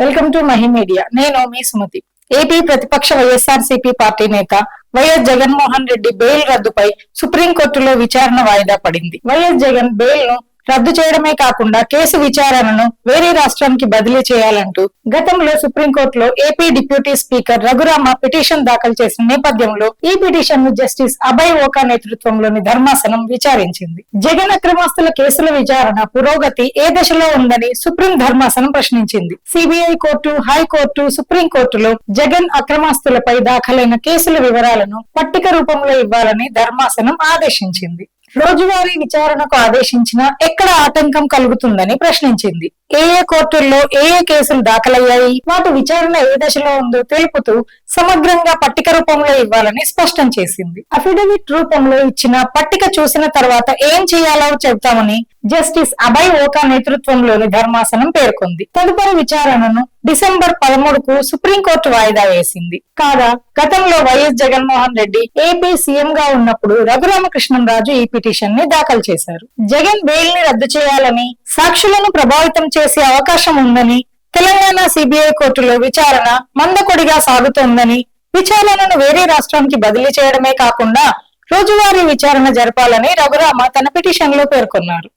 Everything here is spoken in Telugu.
Welcome to Mahi media. నేను మీ సుమతి. ఏపీ ప్రతిపక్ష వైఎస్ఆర్సీపీ పార్టీ నేత వైఎస్ జగన్మోహన్ రెడ్డి బెయిల్ రద్దుపై సుప్రీంకోర్టులో విచారణ వాయిదా పడింది. వైఎస్ జగన్ బెయిల్ ను రద్దు చేయడమే కాకుండా కేసు విచారణను వేరే రాష్ట్రానికి బదిలీ చేయాలంటూ గతంలో సుప్రీంకోర్టులో AP deputy speaker Raghurama petition దాఖలు చేసిన నేపథ్యంలో ఈ పిటిషన్ ను జస్టిస్ అభయ్ ఓకా నేతృత్వంలోని ధర్మాసనం విచారించింది. జగన్ అక్రమాస్తుల కేసుల విచారణ పురోగతి ఏ దశలో ఉందని సుప్రీం ధర్మాసనం ప్రశ్నించింది. సిబిఐ కోర్టు, హైకోర్టు, సుప్రీంకోర్టులో జగన్ అక్రమాస్తులపై దాఖలైన కేసుల వివరాలను పట్టిక రూపంలో ఇవ్వాలని ధర్మాసనం ఆదేశించింది. రోజువారీ విచారణకు ఆదేశించినా ఎక్కడ ఆటంకం కలుగుతుందని ప్రశ్నించింది. ఏ కోర్టుల్లో ఏ కేసులు దాఖలయ్యాయి, వాటి విచారణ ఏ దశలో ఉందో తెలుపుతూ సమగ్రంగా పట్టిక రూపంలో ఇవ్వాలని స్పష్టం చేసింది. అఫిడవిట్ రూపంలో ఇచ్చిన పట్టిక చూసిన తర్వాత ఏం చేయాలో చెబుతామని జస్టిస్ అభయ్ ఓకా నేతృత్వంలోని ధర్మాసనం పేర్కొంది. తదుపరి విచారణను డిసెంబర్ 13కు సుప్రీంకోర్టు వాయిదా వేసింది. కాగా గతంలో YS Jaganmohan Reddy AP CM గా ఉన్నప్పుడు రఘురామకృష్ణంరాజు ఈ పిటిషన్ ని దాఖలు చేశారు. జగన్ బెయిల్ ని రద్దు చేయాలని, సాక్షులను ప్రభావితం చేసే అవకాశం ఉందని తెలంగాణ సిబిఐ కోర్టులో విచారణ మందకొడిగా సాగుతోందని, విచారణను వేరే రాష్ట్రానికి బదిలీ చేయడమే కాకుండా రోజువారీ విచారణ జరపాలని రఘురామ తన పిటిషన్ లో పేర్కొన్నారు.